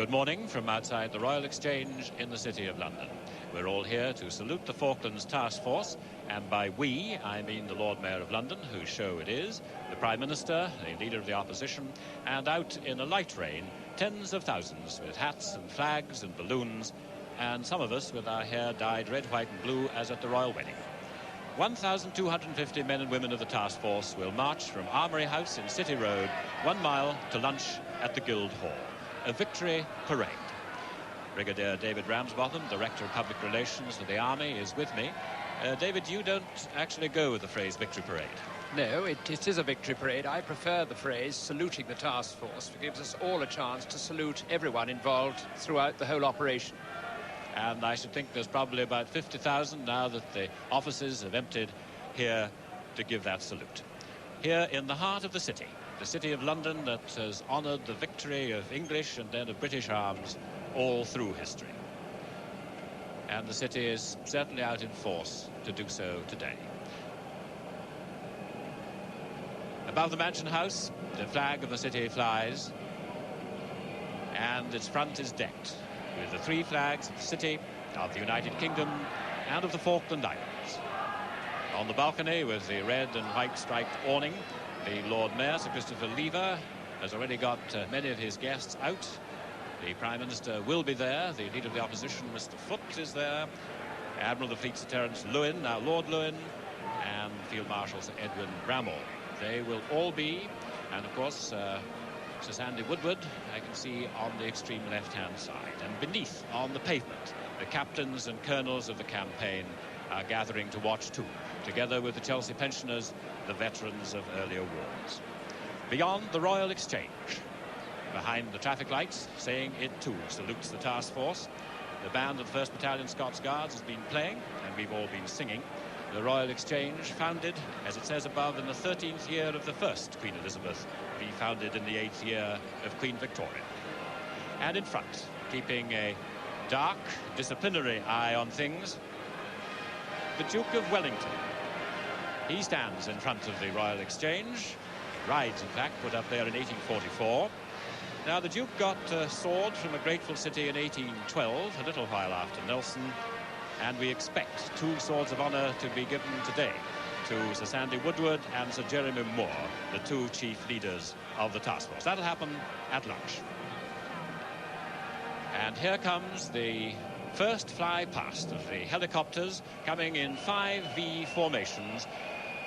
Good morning from outside the Royal Exchange in the City of London. We're all here to salute the Falklands Task Force, and by we, I mean the Lord Mayor of London, whose show it is, the Prime Minister, the Leader of the Opposition, and out in a light rain, tens of thousands with hats and flags and balloons, and some of us with our hair dyed red, white and blue as at the Royal Wedding. 1,250 men and women of the task force will march from Armoury House in City Road 1 mile to lunch at the Guildhall. A victory parade. Brigadier David Ramsbotham, Director of Public Relations for the Army, is with me. David, you don't actually go with the phrase victory parade. No, it is a victory parade. I prefer the phrase saluting the task force. It gives us all a chance to salute everyone involved throughout the whole operation. And I should think there's probably about 50,000 now that the offices have emptied here to give that salute. Here in the heart of the city of London that has honoured the victory of English and then of British arms all through history. And the city is certainly out in force to do so today. Above the Mansion House, the flag of the city flies, and its front is decked with the three flags of the city, of the United Kingdom, and of the Falkland Islands. On the balcony with the red and white striped awning, the Lord Mayor, Sir Christopher Lever, has already got many of his guests out. The Prime Minister will be there. The Leader of the Opposition, Mr. Foote, is there. Admiral of the Fleet, Sir Terence Lewin, now Lord Lewin, and Field Marshal Sir Edwin Bramall. They will all be, and of course, Sir Sandy Woodward, I can see on the extreme left-hand side. And beneath, on the pavement, the captains and colonels of the campaign are gathering to watch too, together with the Chelsea pensioners, the veterans of earlier wars. Beyond the Royal Exchange, behind the traffic lights, saying it too salutes the task force, the band of the 1st Battalion Scots Guards has been playing, and we've all been singing. The Royal Exchange, founded, as it says above, in the 13th year of the first Queen Elizabeth, refounded in the 8th year of Queen Victoria. And in front, keeping a dark, disciplinary eye on things, the Duke of Wellington. He stands in front of the Royal Exchange. Rides, in fact, put up there in 1844. Now, the Duke got a sword from a grateful city in 1812, a little while after Nelson, and we expect 2 swords of honour to be given today to Sir Sandy Woodward and Sir Jeremy Moore, the 2 chief leaders of the task force. That'll happen at lunch. And here comes the first fly past of the helicopters, coming in 5V formations.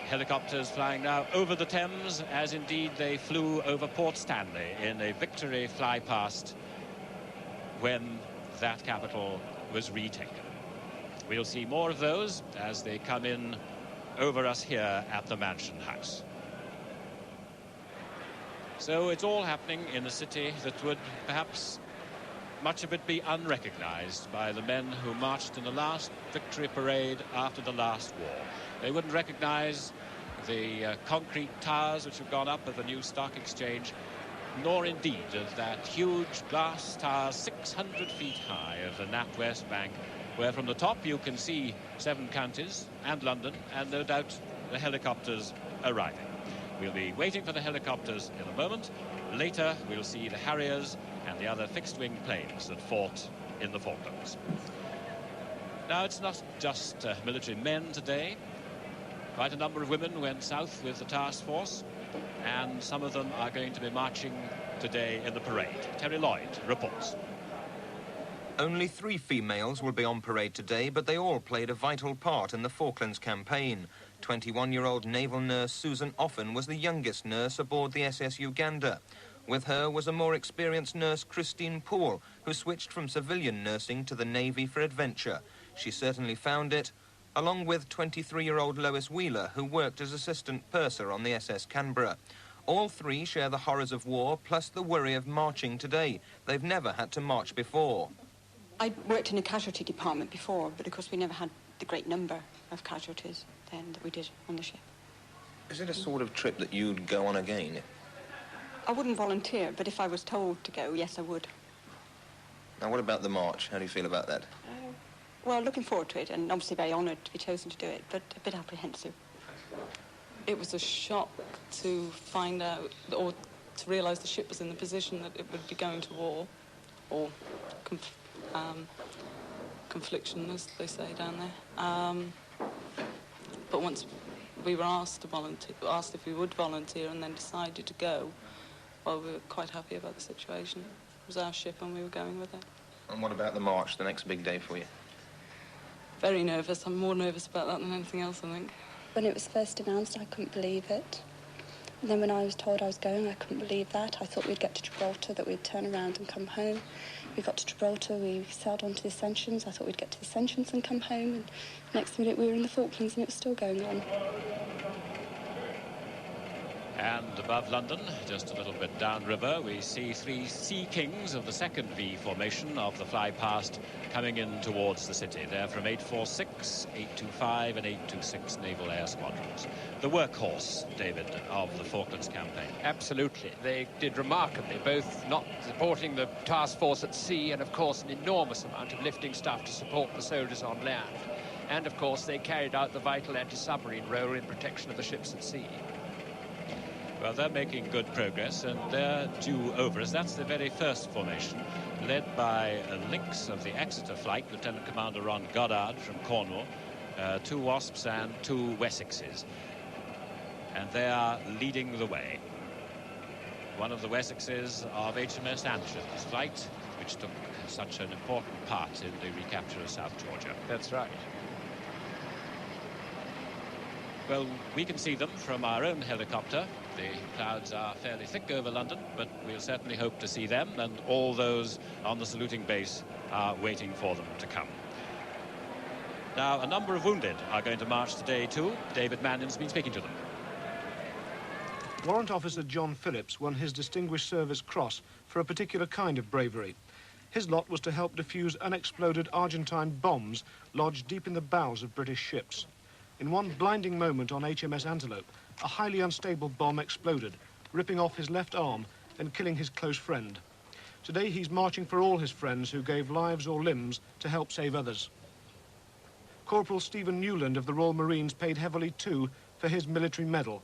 Helicopters flying now over the Thames, as indeed they flew over Port Stanley in a victory fly past when that capital was retaken. We'll see more of those as they come in over us here at the Mansion House. So it's all happening in a city that would perhaps much of it be unrecognised by the men who marched in the last victory parade after the last war. They wouldn't recognise the concrete towers which have gone up of the new stock exchange, nor indeed of that huge glass tower 600 feet high of the NatWest Bank, where from the top you can see 7 counties and London, and no doubt the helicopters arriving. We'll be waiting for the helicopters in a moment. Later we'll see the Harriers and the other fixed-wing planes that fought in the Falklands. Now, it's not just military men today. Quite a number of women went south with the task force, and some of them are going to be marching today in the parade. Terry Lloyd reports. Only 3 females will be on parade today, but they all played a vital part in the Falklands campaign. 21-year-old naval nurse Susan Offen was the youngest nurse aboard the SS Uganda. With her was a more experienced nurse, Christine Poole, who switched from civilian nursing to the Navy for adventure. She certainly found it, along with 23-year-old Lois Wheeler, who worked as assistant purser on the SS Canberra. All 3 share the horrors of war, plus the worry of marching today. They've never had to march before. I worked in a casualty department before, but of course we never had the great number of casualties then that we did on the ship. Is it a sort of trip that you'd go on again? I wouldn't volunteer, but if I was told to go, yes, I would. Now, what about the march? How do you feel about that? Well, looking forward to it, and obviously very honoured to be chosen to do it, but a bit apprehensive. It was a shock to find out, or to realise the ship was in the position that it would be going to war. or confliction, as they say down there. But once we were asked to volunteer, asked if we would volunteer, and then decided to go, well, we were quite happy about the situation. It was our ship, and we were going with it. And what about the march, the next big day for you? Very nervous. I'm more nervous about that than anything else, I think. When it was first announced, I couldn't believe it. And then when I was told I was going, I couldn't believe that. I thought we'd get to Gibraltar, that we'd turn around and come home. We got to Gibraltar, we sailed on to the Ascensions. I thought we'd get to the Ascensions and come home. And next minute we were in the Falklands and it was still going on. And above London, just a little bit downriver, we see three Sea Kings of the second V formation of the fly past coming in towards the city. They're from 846, 825 and 826 Naval Air Squadrons. The workhorse, David, of the Falklands campaign. Absolutely. They did remarkably, both not supporting the task force at sea and, of course, an enormous amount of lifting stuff to support the soldiers on land. And, of course, they carried out the vital anti-submarine role in protection of the ships at sea. Well, they're making good progress, and they're due over us. That's the very first formation, led by a Lynx of the Exeter flight, Lieutenant Commander Ron Goddard from Cornwall, 2 Wasps and 2 Wessexes. And they are leading the way. One of the Wessexes of HMS Anson's flight, which took such an important part in the recapture of South Georgia. That's right. Well, we can see them from our own helicopter. The clouds are fairly thick over London, but we'll certainly hope to see them, and all those on the saluting base are waiting for them to come. Now, a number of wounded are going to march today too. David Mannion's been speaking to them. Warrant Officer John Phillips won his Distinguished Service Cross for a particular kind of bravery. His lot was to help defuse unexploded Argentine bombs lodged deep in the bows of British ships. In one blinding moment on HMS Antelope, a highly unstable bomb exploded, ripping off his left arm and killing his close friend. Today he's marching for all his friends who gave lives or limbs to help save others. Corporal Stephen Newland of the Royal Marines paid heavily too for his military medal.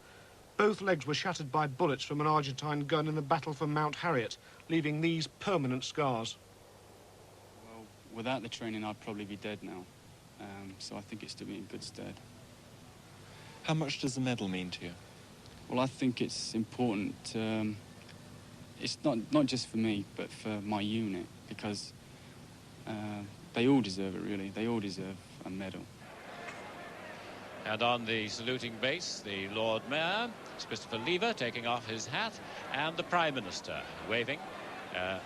Both legs were shattered by bullets from an Argentine gun in the battle for Mount Harriet, leaving these permanent scars. Well, without the training, I'd probably be dead now. So I think it's to be in good stead. How much does the medal mean to you? Well, I think it's important. It's not just for me, but for my unit, because they all deserve it, really. They all deserve a medal. And on the saluting base, the Lord Mayor, Christopher Lever, taking off his hat, and the Prime Minister waving.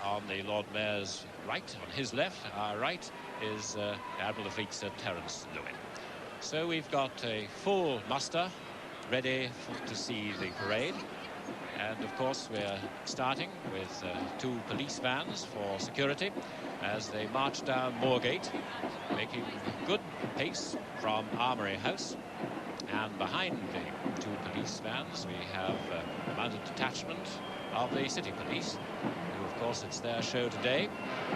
On the Lord Mayor's right, on his left, our right, is Admiral of Fleet Sir Terence Lewin. So we've got a full muster ready to see the parade. And of course we're starting with 2 police vans for security as they march down Moorgate, making good pace from Armoury House. And behind the 2 police vans we have a mounted detachment of the City Police, who of course it's their show today.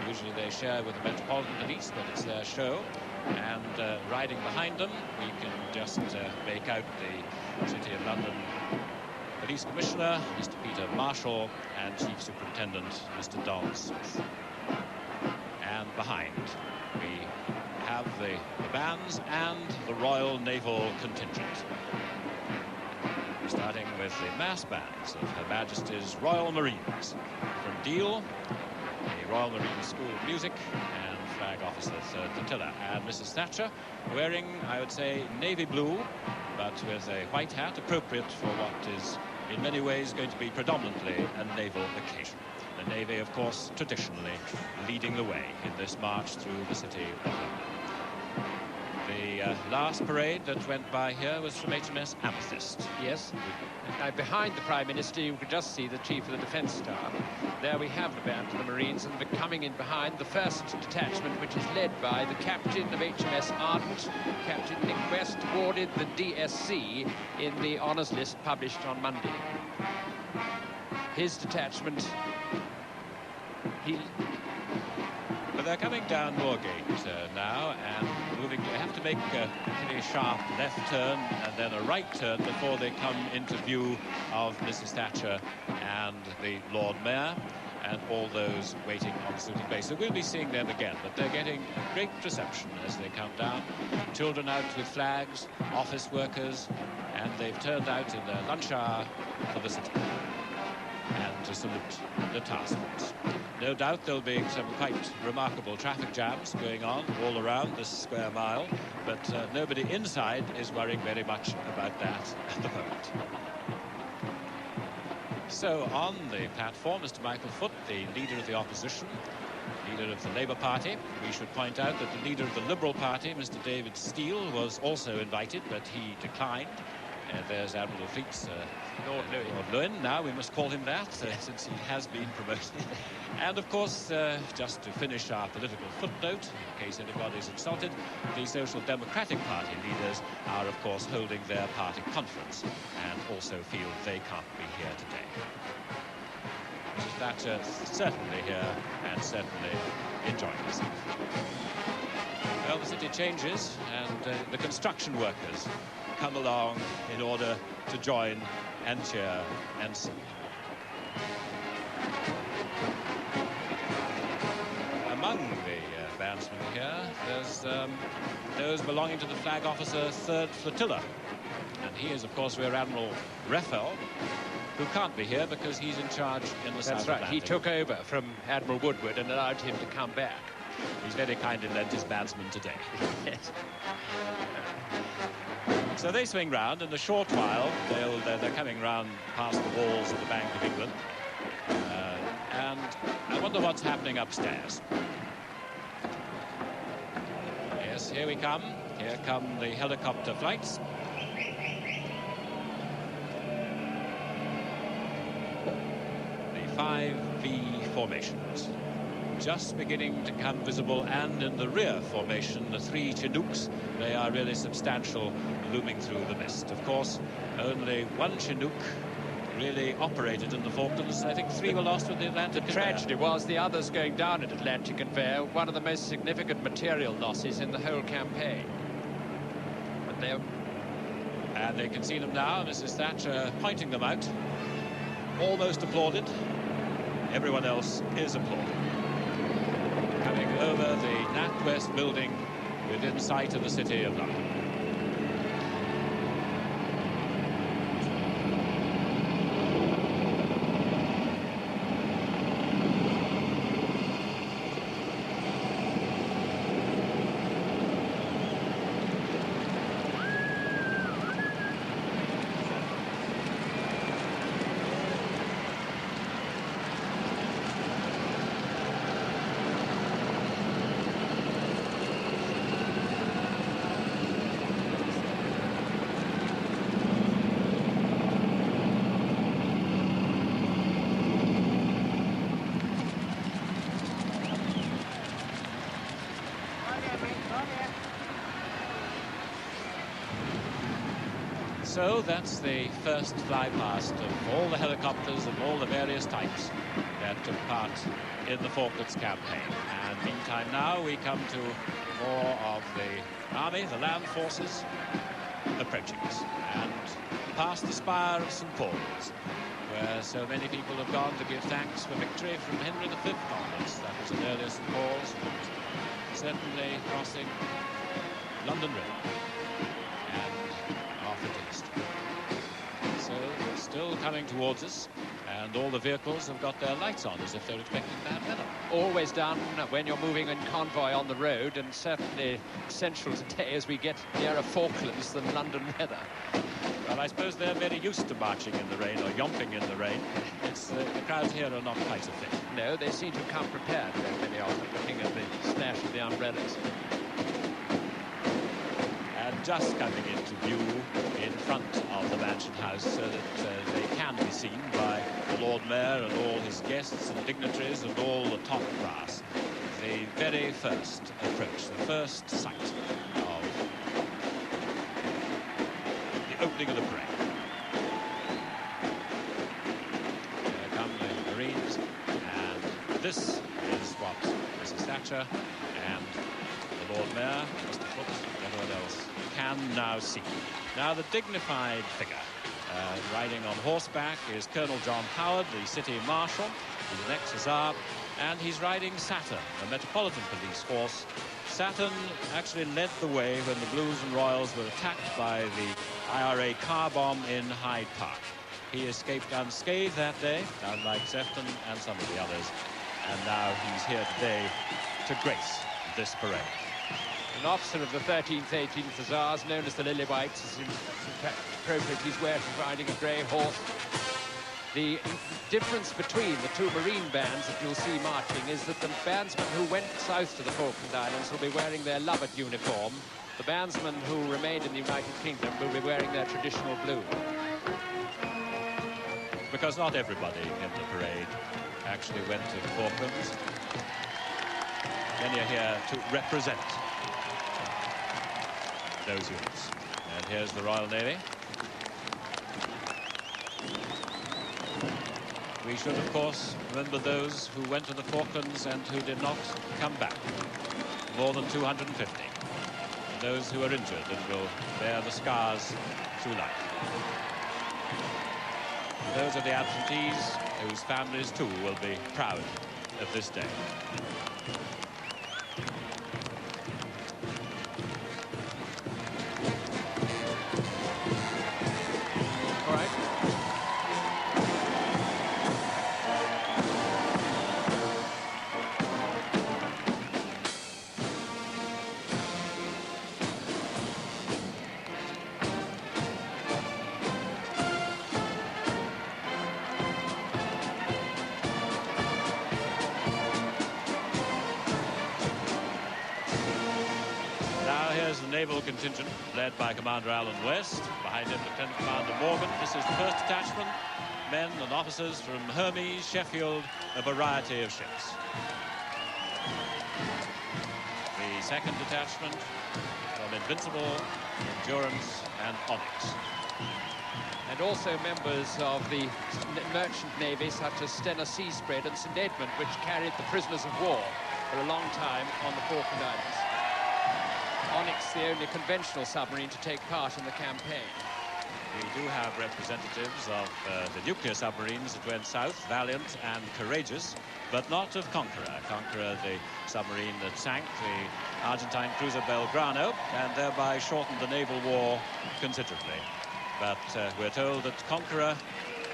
Usually they share with the Metropolitan Police, but it's their show. And riding behind them, we can just make out the City of London Police Commissioner, Mr. Peter Marshall, and Chief Superintendent, Mr. Don Smith. And behind, we have the bands and the Royal Naval Contingent. Starting with the mass bands of Her Majesty's Royal Marines. From Deal, the Royal Marine School of Music, and Flag Officer 3rd Flotilla. And Mrs. Thatcher wearing, I would say, navy blue, but with a white hat, appropriate for what is in many ways going to be predominantly a naval occasion. The Navy, of course, traditionally leading the way in this march through the city of London. The last parade that went by here was from HMS Amethyst. Yes. Behind the Prime Minister, you could just see the Chief of the Defence Staff. There we have the band of the Marines, and coming in behind, the first detachment, which is led by the Captain of HMS Ardent, Captain Nick West, awarded the DSC in the honours list published on Monday. His detachment, But they're coming down Moorgate now, and moving. They have to make a pretty sharp left turn and then a right turn before they come into view of Mrs. Thatcher and the Lord Mayor. and all those waiting on the saluting base. So we'll be seeing them again, but they're getting a great reception as they come down. Children out with flags, office workers, and they've turned out in their lunch hour for the city and to salute the task force. No doubt there'll be some quite remarkable traffic jams going on all around this square mile, but nobody inside is worrying very much about that at the moment. So on the platform, Mr. Michael Foot, the leader of the opposition, leader of the Labour Party. We should point out that the leader of the Liberal Party, Mr. David Steele, was also invited, but he declined. There's Admiral Fleet's Lord Lewin. Now we must call him that, since he has been promoted. And of course, just to finish our political footnote, in case anybody's insulted, the Social Democratic Party leaders are of course holding their party conference and also feel they can't be here today. Mrs. Thatcher certainly here and certainly enjoying herself. Well, the city changes and the construction workers come along in order to join and cheer and sing. Among the bandsmen here, there's those belonging to the Flag Officer 3rd Flotilla. And he is, of course, Rear Admiral Reffell, who can't be here because he's in charge in the South Atlantic. He took over from Admiral Woodward and allowed him to come back. He's very kindly lent his bandsman today. Yes. So they swing round in a short while. They're coming round past the walls of the Bank of England. And I wonder what's happening upstairs. Yes, here we come. Here come the helicopter flights. The 5V formations. Just beginning to come visible, and in the rear formation, the 3 Chinooks. They are really substantial, looming through the mist. Of course, only 1 Chinook really operated in the Falklands. I think 3 were lost with the Atlantic Conveyor. The tragedy was the others going down at Atlantic Conveyor, one of the most significant material losses in the whole campaign. But they're... And they can see them now. Mrs. Thatcher pointing them out. Almost applauded. Everyone else is applauding. Coming over the NatWest building within sight of the City of London. So that's the first fly past of all the helicopters of all the various types that took part in the Falklands campaign. And meantime now we come to more of the army, the land forces, approaching us. And past the spire of St. Paul's, where so many people have gone to give thanks for victory from Henry V onwards. That was an earlier St. Paul's, certainly crossing London River. So they're still coming towards us, and all the vehicles have got their lights on as if they're expecting bad weather. Always done when you're moving in convoy on the road, and certainly essential today as we get nearer Falklands than London weather. Well, I suppose they're very used to marching in the rain or yomping in the rain. It's the crowds here are not quite so fit. No, they seem to have come prepared, many of them, looking at the slash of the umbrellas. And just coming into view in front of the Mansion House so that they can be seen by the Lord Mayor and all his guests and dignitaries and all the top brass. The very first approach, the first sight of the opening of the parade. Here come the Marines, and this is what Mrs. Thatcher and the Lord Mayor, Mr. Foot, and everyone else can now see. Now the dignified figure riding on horseback is Colonel John Howard, the City Marshal, He's an ex-hussar, and he's riding Saturn, a Metropolitan Police force. Saturn actually led the way when the Blues and Royals were attacked by the IRA car bomb in Hyde Park. He escaped unscathed that day, unlike Sefton and some of the others. And now he's here today to grace this parade. An officer of the 13th, 18th Hussars, known as the Lily Whites, is in fact appropriately swear to riding a grey horse. The difference between the two Marine bands that you'll see marching is that the bandsmen who went south to the Falkland Islands will be wearing their Lovat uniform. The bandsmen who remained in the United Kingdom will be wearing their traditional blue. Because not everybody in the parade actually went to the Falklands. Many are here to represent those units. And here's the Royal Navy. We should, of course, remember those who went to the Falklands and who did not come back. More than 250. And those who are injured and will bear the scars through life. Those are the absentees whose families, too, will be proud of this day. All right. Naval contingent led by Commander Alan West. Behind him, Lieutenant Commander Morgan. This is the first detachment. Men and officers from Hermes, Sheffield, a variety of ships. The second detachment from Invincible, Endurance, and Onyx. And also members of the merchant navy such as Stena Seaspread and St. Edmund, which carried the prisoners of war for a long time on the Falkland Islands. Onyx, the only conventional submarine to take part in the campaign. We do have representatives of the nuclear submarines that went south, Valiant and Courageous, but not of Conqueror. Conqueror, the submarine that sank the Argentine cruiser Belgrano and thereby shortened the naval war considerably. But we're told that Conqueror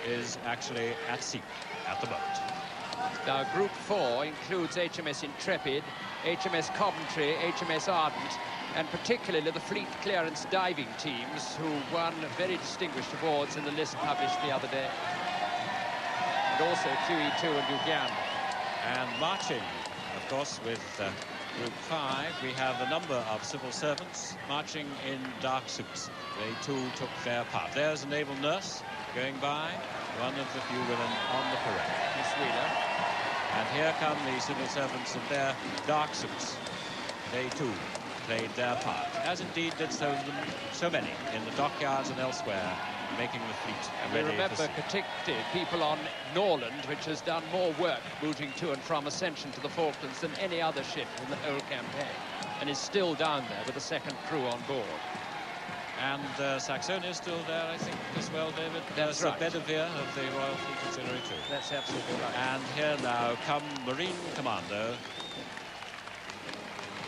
is actually at sea at the moment. Now, Group 4 includes HMS Intrepid, HMS Coventry, HMS Ardent, and particularly the fleet clearance diving teams who won very distinguished awards in the list published the other day. And also QE2 and Uganda. And marching, of course, with Group 5, we have a number of civil servants marching in dark suits. They too took their part. There's a naval nurse going by, one of the few women on the parade. Miss Wheeler. And here come the civil servants in their dark suits. They too played their part, as indeed did so many in the dockyards and elsewhere, making the fleet ready. We remember particularly people on Norland, which has done more work moving to and from Ascension to the Falklands than any other ship in the whole campaign, and is still down there with a second crew on board. And Saxonia is still there, I think, as well, David. That's There's right. Bedivere of the Royal Fleet Auxiliary too. That's absolutely right. And here now come Marine Commando.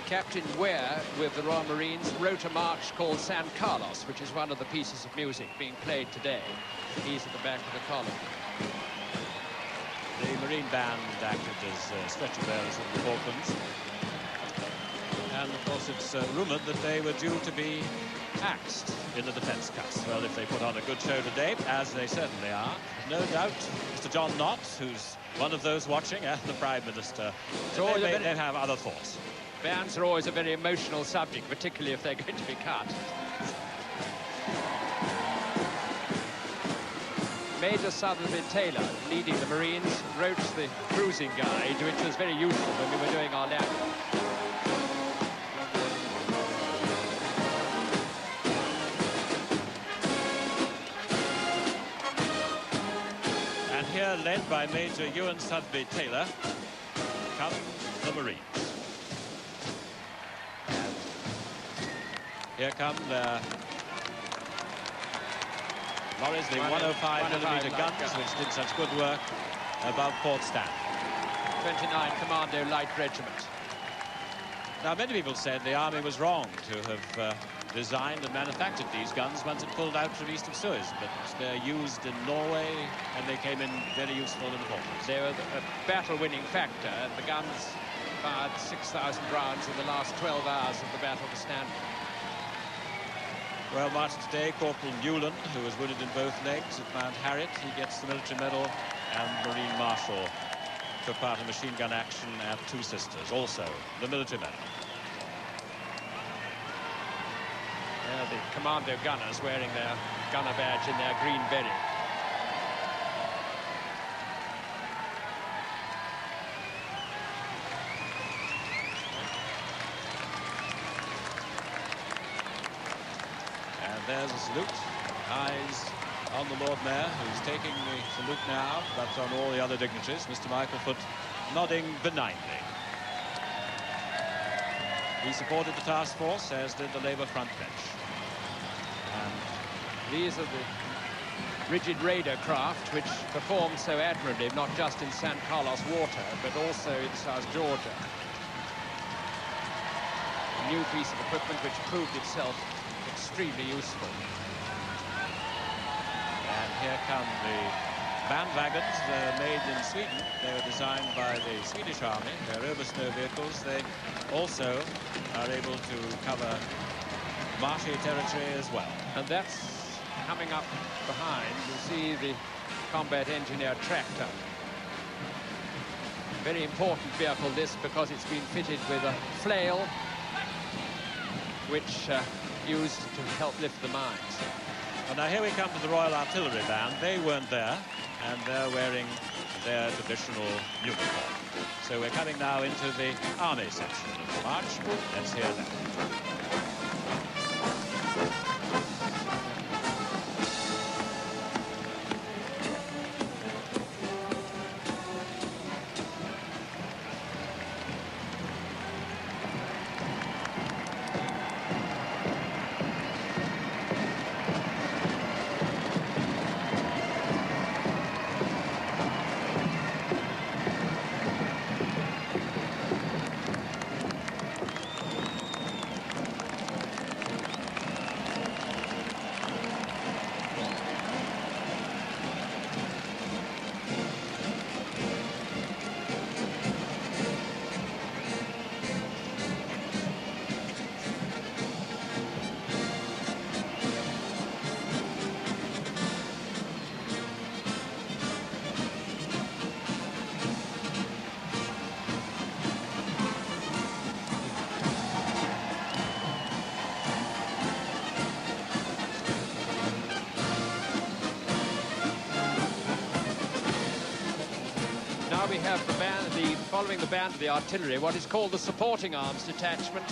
Captain Ware, with the Royal Marines, wrote a march called San Carlos, which is one of the pieces of music being played today. He's at the back of the column. The Marine Band acted as stretcher bearers in the Falklands. And, of course, it's rumoured that they were due to be axed in the Defence Cuts. Well, if they put on a good show today, as they certainly are, no doubt Mr. John Knott, who's one of those watching, and the Prime Minister, they have other thoughts. Bands are always a very emotional subject, particularly if they're going to be cut. Major Southerby Taylor, leading the Marines, wrote the cruising guide, which was very useful when we were doing our landing. And here, led by Major Ewan Southerby Taylor, come the Marines. Here come the lorries, the 105mm guns, which did such good work above Port Stanley. 29 Commando Light Regiment. Now, many people said the army was wrong to have designed and manufactured these guns once it pulled out from east of Suez, but they're used in Norway, and they came in very useful in Portland. They were a battle-winning factor, and the guns fired 6,000 rounds in the last 12 hours of the Battle of Stanley. Well, marching today, Corporal Newland, who was wounded in both legs at Mount Harriet, he gets the military medal, and Marine Marshal took part in machine gun action at Two Sisters, also the military medal. The commando gunners wearing their gunner badge in their green beret. And there's a salute. Eyes on the Lord Mayor, who's taking the salute now, but on all the other dignitaries, Mr. Michael Foot nodding benignly. He supported the task force, as did the Labour front bench. And these are the rigid radar craft which performed so admirably, not just in San Carlos water, but also in South Georgia. A new piece of equipment which proved itself extremely useful. And here come the bandwagons. They're made in Sweden. They were designed by the Swedish Army. They're over-snow vehicles. They also are able to cover marshy territory as well. And that's coming up behind. You see the combat engineer tractor. Very important vehicle, this, because it's been fitted with a flail which used to help lift the mines. Well, now here we come to the Royal Artillery Band. They weren't there, and they're wearing their traditional uniform. So we're coming now into the Army section of the march. Let's hear that. We have the band, following the band of the artillery, what is called the supporting arms detachment.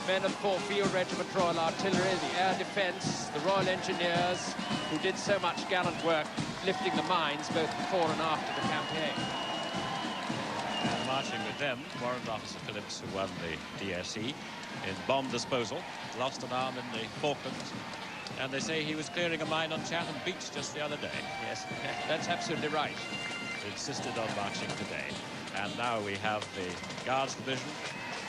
Men of 4th Field Regiment Royal Artillery, the Air Defence, the Royal Engineers, who did so much gallant work lifting the mines both before and after the campaign. And marching with them, Warrant Officer Phillips, who won the DSE in bomb disposal, lost an arm in the Falklands. And they say he was clearing a mine on Chatham Beach just the other day. Yes, that's absolutely right. Insisted on marching today. And now we have the Guards Division,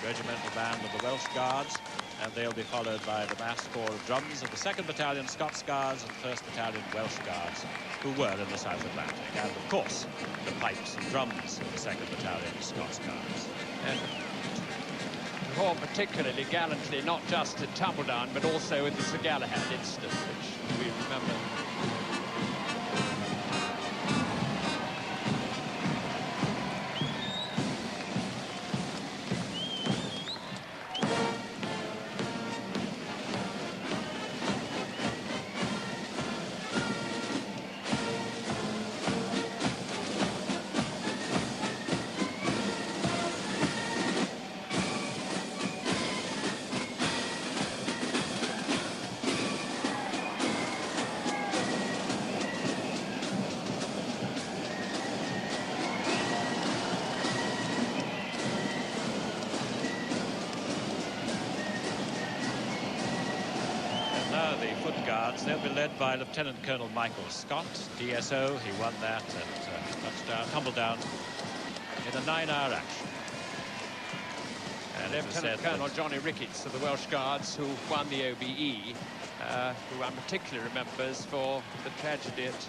regimental band of the Welsh Guards, and they'll be followed by the massed corps of drums of the 2nd Battalion Scots Guards and 1st Battalion Welsh Guards, who were in the South Atlantic. And of course, the pipes and drums of the 2nd Battalion Scots Guards. And performed particularly gallantly, not just at Tumbledown, but also in the Sir Galahad incident, which we remember. Now the foot guards, they'll be led by Lieutenant Colonel Michael Scott, DSO. He won that at touchdown, Tumbledown, in a 9-hour action. And Lieutenant Colonel Johnny Ricketts of the Welsh Guards, who won the OBE, who one particularly remembers for the tragedy at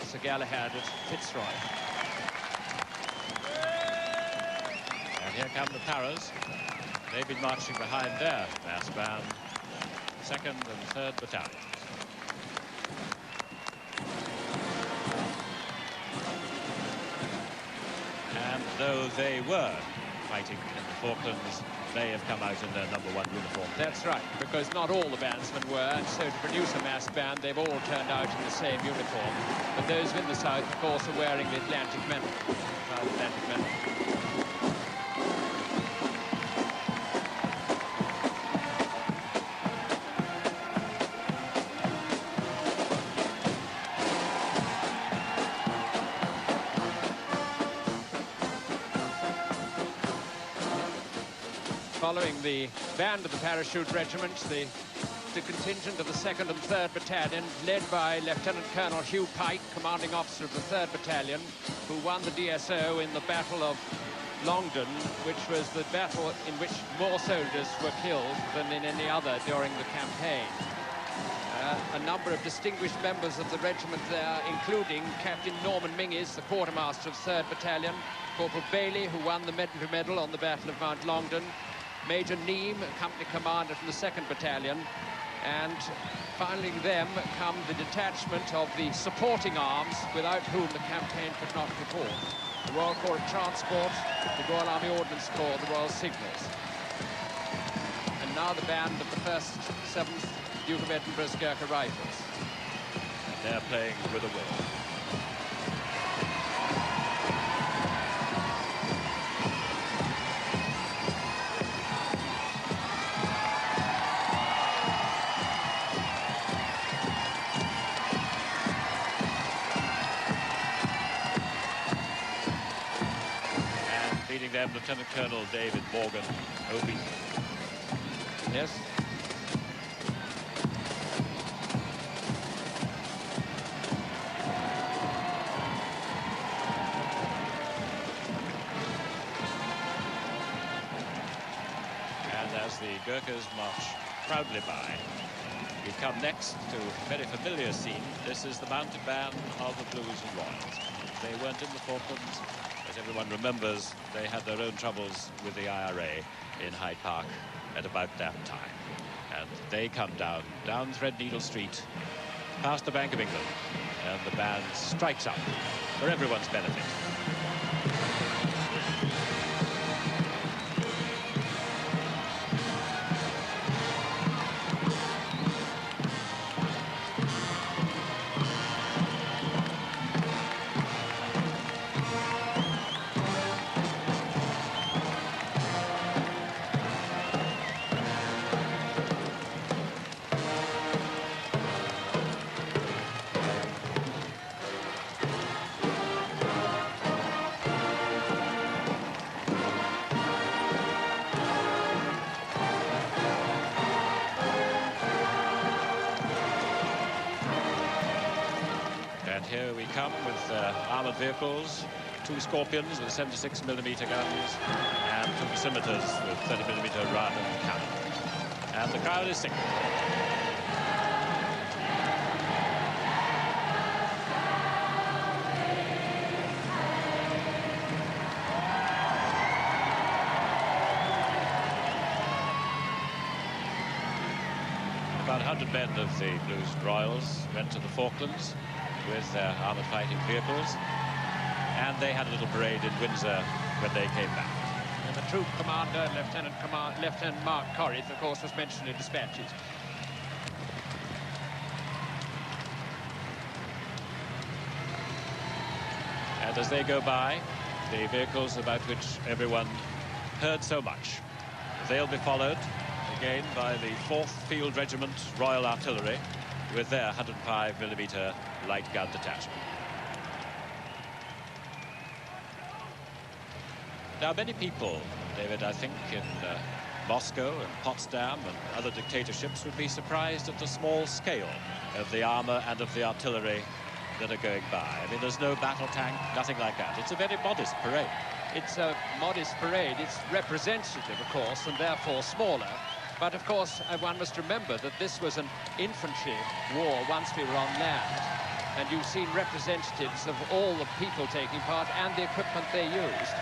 Sir Galahad at Fitzroy. And here come the Paras. They've been marching behind their mass band, 2nd and 3rd battalions. And though they were fighting in the Falklands, they have come out in their #1 uniform. That's right, because not all the bandsmen were, and so to produce a mass band, they've all turned out in the same uniform. But those in the south, of course, are wearing the Atlantic Medal. Atlantic Medal. Following the band of the Parachute Regiment, the contingent of the 2nd and 3rd Battalion, led by Lieutenant Colonel Hugh Pike, commanding officer of the 3rd Battalion, who won the DSO in the Battle of Longden, which was the battle in which more soldiers were killed than in any other during the campaign. A number of distinguished members of the regiment there, including Captain Norman Minges, the quartermaster of 3rd Battalion, Corporal Bailey, who won the Medal Medal on the Battle of Mount Longdon, Major Neame, company commander from the 2nd Battalion, and finally them come the detachment of the supporting arms, without whom the campaign could not go forward. The Royal Corps of Transport, the Royal Army Ordnance Corps, the Royal Signals. And now the band of the 1st, 7th Duke of Edinburgh's Gurkha Rifles. And they're playing with a will. Them, Lieutenant Colonel David Morgan, OB. Yes. And as the Gurkhas march proudly by, we come next to a very familiar scene. This is the mounted band of the Blues and Royals. They weren't in the Falklands. As everyone remembers, they had their own troubles with the IRA in Hyde Park at about that time. And they come down Threadneedle Street, past the Bank of England, and the band strikes up for everyone's benefit. Here we come with armoured vehicles, 2 Scorpions with 76mm guns and 2 Scimitars with 30mm Radon cannon. And the crowd is singing. About 100 men of the Blues and Royals went to the Falklands with their armoured fighting vehicles, and they had a little parade in Windsor when they came back. And the troop commander, Lieutenant Mark Corrith, of course, was mentioned in dispatches. And as they go by, the vehicles about which everyone heard so much, they'll be followed again by the 4th Field Regiment Royal Artillery with their 105mm light gun detachment. Now, many people, David, I think in Moscow and Potsdam and other dictatorships would be surprised at the small scale of the armor and of the artillery that are going by. I mean, there's no battle tank, nothing like that. It's a very modest parade. It's a modest parade. It's representative, of course, and therefore smaller. But, of course, one must remember that this was an infantry war once we were on land. And you've seen representatives of all the people taking part and the equipment they used.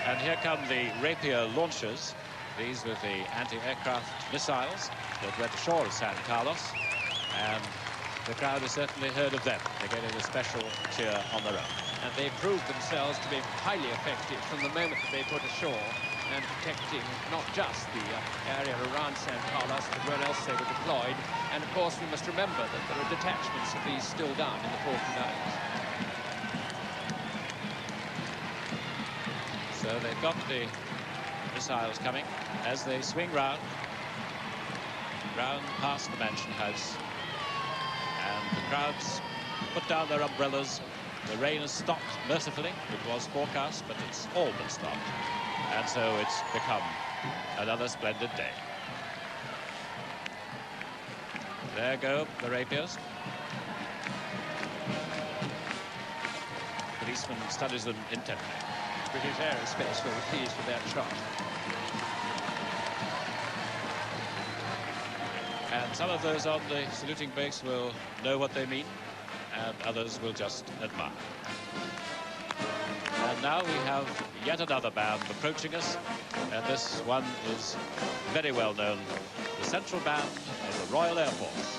And here come the Rapier launchers. These were the anti-aircraft missiles that went ashore at San Carlos. And the crowd has certainly heard of them. They're getting a special cheer on their own. And they proved themselves to be highly effective from the moment that they put ashore, and protecting not just the area around San Carlos, but where else they were deployed. And of course, we must remember that there are detachments of these still down in the Falkland. So they've got the missiles coming as they swing round past the Mansion House. And the crowds put down their umbrellas. The rain has stopped mercifully. It was forecast, but it's all but stopped. And so it's become another splendid day. There go the Rapiers. Policeman studies them intently. British Aerospace will be pleased with that shot. And some of those on the saluting base will know what they mean, and others will just admire. And now we have yet another band approaching us, and this one is very well known, the Central Band of the Royal Air Force.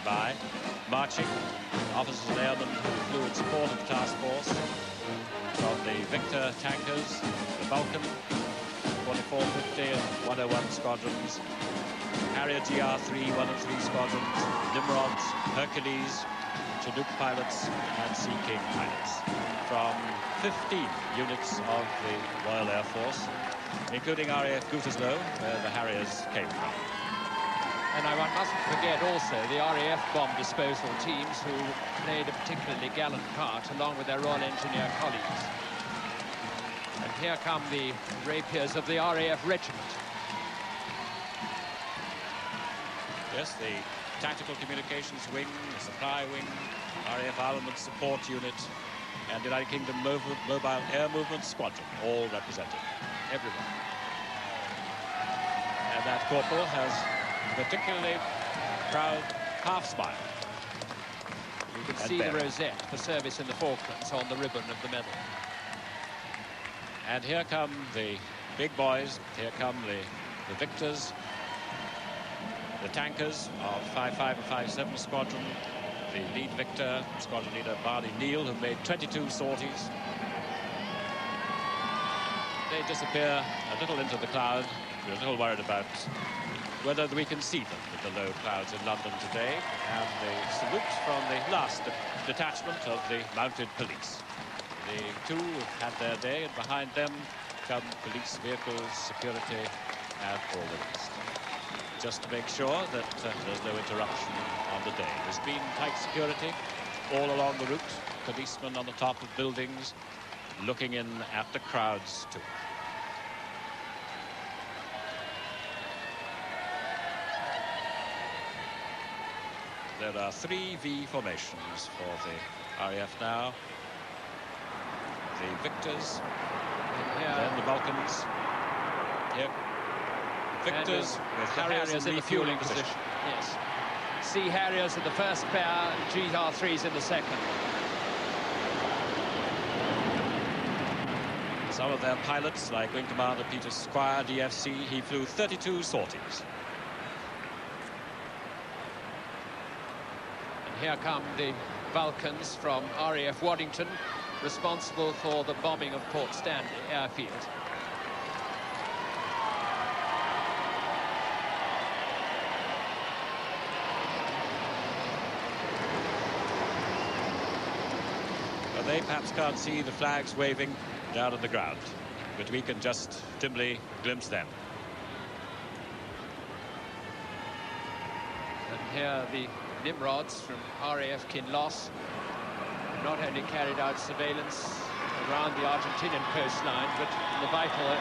By marching, officers and airmen who flew in support of the task force from the Victor tankers, the Vulcan, 4450 and 101 squadrons, Harrier GR3, 1 and 3 squadrons, Nimrods, Hercules, Chinook pilots and Sea King pilots from 15 units of the Royal Air Force, including RAF Gütersloh, where the Harriers came from. And one mustn't forget also the RAF bomb disposal teams who played a particularly gallant part along with their Royal Engineer colleagues. And here come the Rapiers of the RAF regiment. Yes, the Tactical Communications Wing, the Supply Wing, RAF Armament Support Unit, and United Kingdom Mobile Air Movement Squadron, all represented. Everyone. And that corporal has particularly proud half smile. You can see the rosette for service in the Falklands on the ribbon of the medal. And here come the big boys. Here come the victors, the tankers of 55 and 57 Squadron, the lead victor, squadron leader Barney Neal, who made 22 sorties. They disappear a little into the cloud. We're a little worried about whether we can see them with the low clouds in London today. And the salute from the last detachment of the mounted police. The two have had their day, and behind them come police vehicles, security, and all the rest. Just to make sure that there's no interruption on the day. There's been tight security all along the route. Policemen on the top of buildings looking in at the crowds too. There are 3 V formations for the RAF now. The victors, then the Vulcans. Here, victors with Harriers in the fueling position. Yes. Sea Harriers in the first pair, and GR3s in the second. Some of their pilots, like Wing Commander Peter Squire, DFC, he flew 32 sorties. And here come the Vulcans from RAF Waddington, responsible for the bombing of Port Stanley airfield. Well, they perhaps can't see the flags waving down on the ground, but we can just dimly glimpse them. And here the Nimrods from RAF Kinloss not only carried out surveillance around the Argentinian coastline, but the vital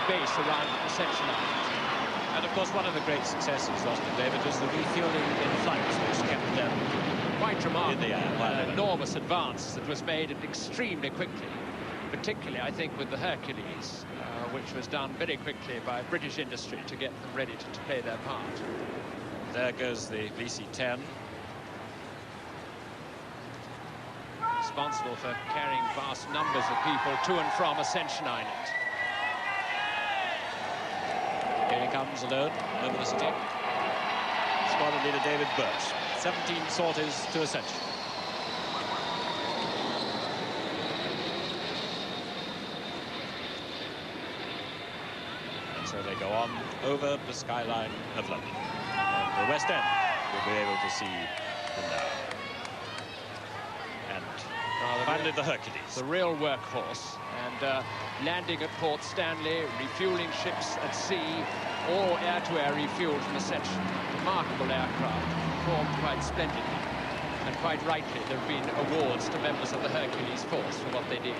base around Ascension Island. And of course, one of the great successes, Austin David, was the refueling in flight, which kept them quite remarkable. In the air, An enormous advance that was made extremely quickly, particularly, I think, with the Hercules, which was done very quickly by British industry to get them ready to play their part. There goes the VC-10. Responsible for carrying vast numbers of people to and from Ascension Island. Here he comes alone over the city. Squadron leader David Birch. 17 sorties to Ascension. And so they go on over the skyline of London. And the West End will be able to see them now. And finally the Hercules. The real workhorse. And landing at Port Stanley, refueling ships at sea, or air-to-air refueled from Ascension. Remarkable aircraft, performed quite splendidly. And quite rightly, there have been awards to members of the Hercules force for what they did.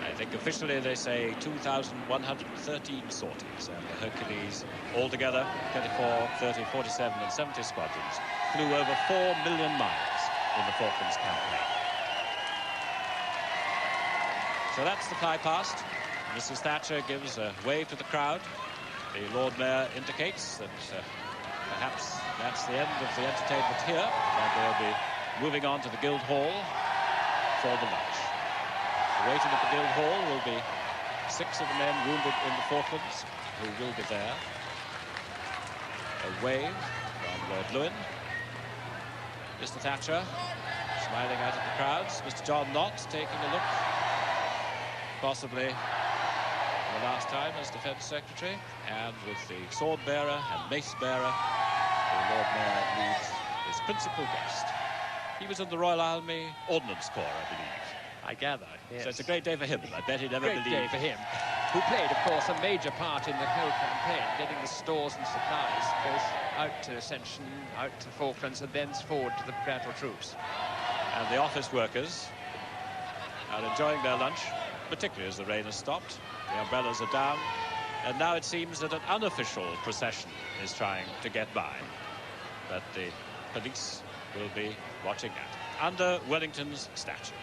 I think officially they say 2,113 sorties, and the Hercules altogether, 24, 30, 47 and 70 squadrons, flew over 4 million miles in the Falklands campaign. So that's the fly past. Mrs. Thatcher gives a wave to the crowd. The Lord Mayor indicates that perhaps that's the end of the entertainment here, and they'll be moving on to the Guildhall for the lunch. Waiting at the Guildhall will be 6 of the men wounded in the Falklands, who will be there. A wave from Lord Lewin. Mr. Thatcher smiling out at the crowds. Mr. John Knott taking a look, possibly for the last time as Defence Secretary, and with the sword bearer and mace bearer, the Lord Mayor leads his principal guest. He was in the Royal Army Ordnance Corps, I believe. I gather, yes. So it's a great day for him. I bet he never believed. Great day for him, who played, of course, a major part in the whole campaign, getting the stores and supplies both out to Ascension, out to the Falklands, and thence forward to the battle troops. And the office workers are enjoying their lunch, particularly as the rain has stopped. The umbrellas are down, and now it seems that an unofficial procession is trying to get by, but the police will be watching that under Wellington's statue.